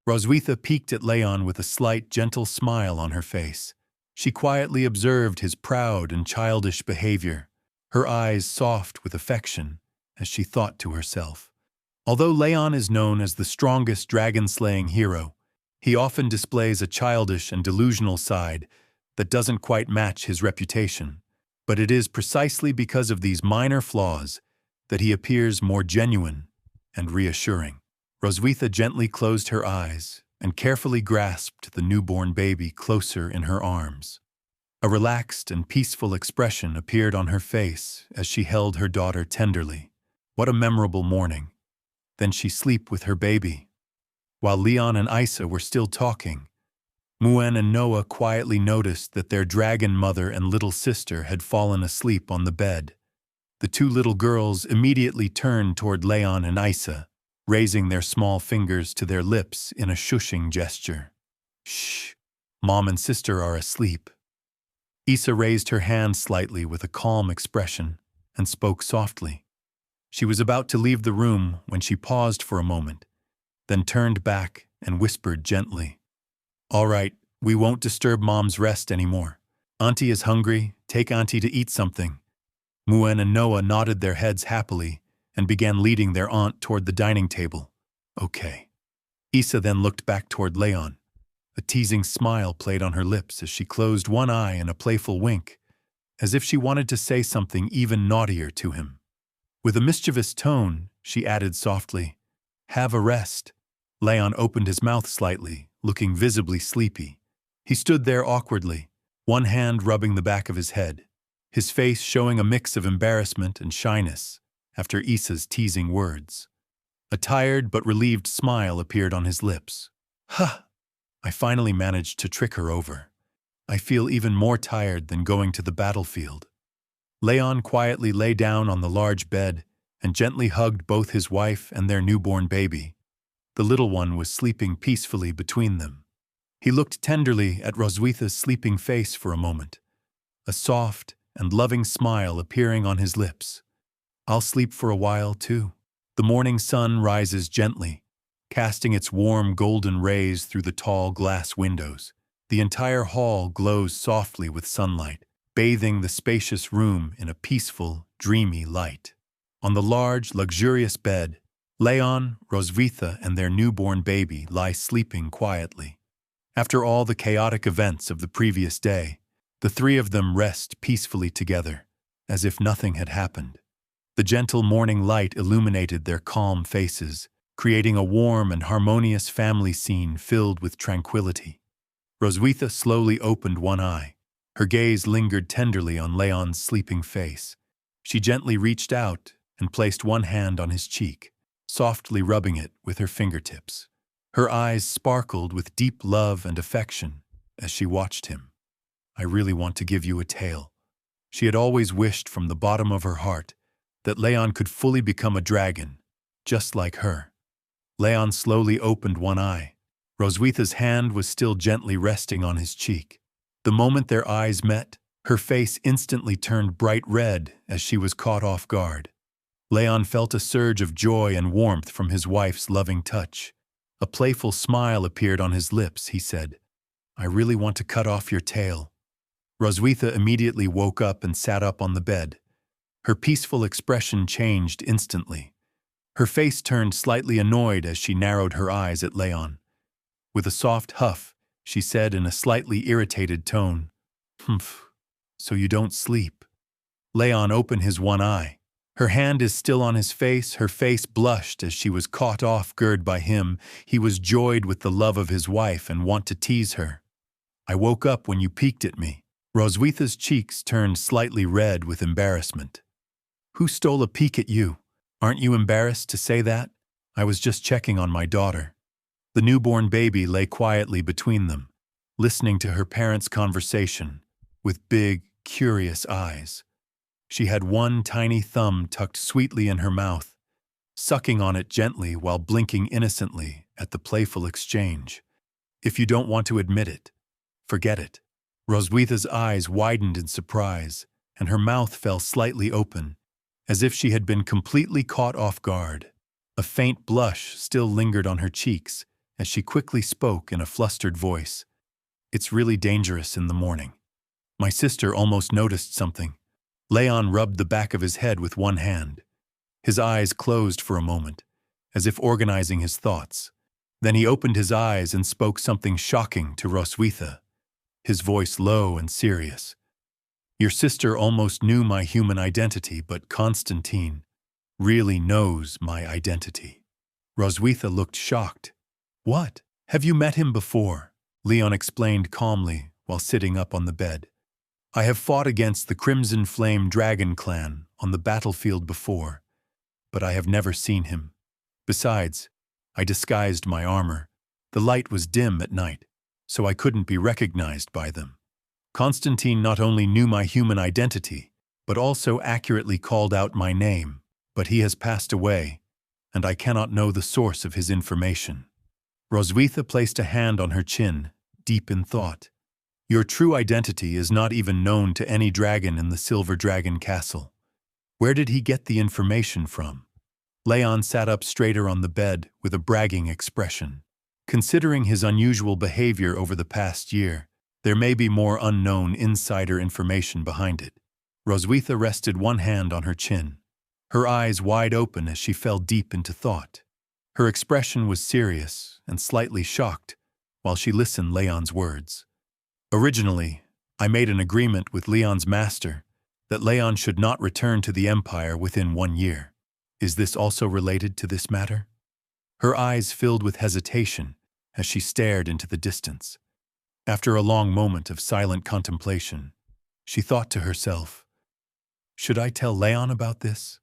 Roswitha peeked at Leyon with a slight, gentle smile on her face. She quietly observed his proud and childish behavior, her eyes soft with affection, as she thought to herself. Although Leyon is known as the strongest dragon-slaying hero, he often displays a childish and delusional side that doesn't quite match his reputation. But it is precisely because of these minor flaws that he appears more genuine and reassuring. Roswitha gently closed her eyes and carefully grasped the newborn baby closer in her arms. A relaxed and peaceful expression appeared on her face as she held her daughter tenderly. What a memorable morning. Then she slept with her baby. While Leyon and Isa were still talking, Muen and Noah quietly noticed that their dragon mother and little sister had fallen asleep on the bed. The two little girls immediately turned toward Leyon and Isa, raising their small fingers to their lips in a shushing gesture. Shh, Mom and sister are asleep. Isa raised her hand slightly with a calm expression and spoke softly. She was about to leave the room when she paused for a moment, then turned back and whispered gently, "All right, we won't disturb Mom's rest anymore. Auntie is hungry, take Auntie to eat something." Muen and Noah nodded their heads happily and began leading their aunt toward the dining table. Okay. Isa then looked back toward Leyon. A teasing smile played on her lips as she closed one eye in a playful wink, as if she wanted to say something even naughtier to him. With a mischievous tone, she added softly, "Have a rest." Leyon opened his mouth slightly, looking visibly sleepy. He stood there awkwardly, one hand rubbing the back of his head, his face showing a mix of embarrassment and shyness after Isa's teasing words. A tired but relieved smile appeared on his lips. "Huh! I finally managed to trick her over. I feel even more tired than going to the battlefield." Leyon quietly lay down on the large bed and gently hugged both his wife and their newborn baby. The little one was sleeping peacefully between them. He looked tenderly at Roswitha's sleeping face for a moment, a soft and loving smile appearing on his lips. "I'll sleep for a while, too." The morning sun rises gently, casting its warm golden rays through the tall glass windows. The entire hall glows softly with sunlight, bathing the spacious room in a peaceful, dreamy light. On the large, luxurious bed, Leyon, Roswitha, and their newborn baby lie sleeping quietly. After all the chaotic events of the previous day, the three of them rest peacefully together, as if nothing had happened. The gentle morning light illuminated their calm faces, creating a warm and harmonious family scene filled with tranquility. Roswitha slowly opened one eye. Her gaze lingered tenderly on Leyon's sleeping face. She gently reached out and placed one hand on his cheek, softly rubbing it with her fingertips. Her eyes sparkled with deep love and affection as she watched him. "I really want to give you a tale." She had always wished from the bottom of her heart that Leyon could fully become a dragon, just like her. Leyon slowly opened one eye. Roswitha's hand was still gently resting on his cheek. The moment their eyes met, her face instantly turned bright red as she was caught off guard. Leyon felt a surge of joy and warmth from his wife's loving touch. A playful smile appeared on his lips. He said, "I really want to cut off your tail." Roswitha immediately woke up and sat up on the bed. Her peaceful expression changed instantly. Her face turned slightly annoyed as she narrowed her eyes at Leyon. With a soft huff, she said in a slightly irritated tone, "Humph, so you don't sleep." Leyon opened his one eye. Her hand is still on his face. Her face blushed as she was caught off guard by him. He was joyed with the love of his wife and want to tease her. "I woke up when you peeked at me." Roswitha's cheeks turned slightly red with embarrassment. "Who stole a peek at you? Aren't you embarrassed to say that?" "I was just checking on my daughter." The newborn baby lay quietly between them, listening to her parents' conversation with big, curious eyes. She had one tiny thumb tucked sweetly in her mouth, sucking on it gently while blinking innocently at the playful exchange. "If you don't want to admit it, forget it." Roswitha's eyes widened in surprise, and her mouth fell slightly open, as if she had been completely caught off guard. A faint blush still lingered on her cheeks as she quickly spoke in a flustered voice. "It's really dangerous in the morning." My sister almost noticed something. Leyon rubbed the back of his head with one hand. His eyes closed for a moment, as if organizing his thoughts. Then he opened his eyes and spoke something shocking to Roswitha, his voice low and serious. "Your sister almost knew my human identity, but Constantine really knows my identity." Roswitha looked shocked. "What? Have you met him before?" Leyon explained calmly while sitting up on the bed. "I have fought against the Crimson Flame Dragon clan on the battlefield before, but I have never seen him. Besides, I disguised my armor. The light was dim at night, so I couldn't be recognized by them. Constantine not only knew my human identity, but also accurately called out my name, but he has passed away, and I cannot know the source of his information." Roswitha placed a hand on her chin, deep in thought. "Your true identity is not even known to any dragon in the Silver Dragon Castle. Where did he get the information from?" Leyon sat up straighter on the bed with a bragging expression. Considering his unusual behavior over the past year, there may be more unknown insider information behind it. Roswitha rested one hand on her chin, her eyes wide open as she fell deep into thought. Her expression was serious and slightly shocked while she listened Leyon's words. "Originally, I made an agreement with Leyon's master that Leyon should not return to the Empire within 1 year. Is this also related to this matter?" Her eyes filled with hesitation as she stared into the distance. After a long moment of silent contemplation, she thought to herself, "Should I tell Leyon about this?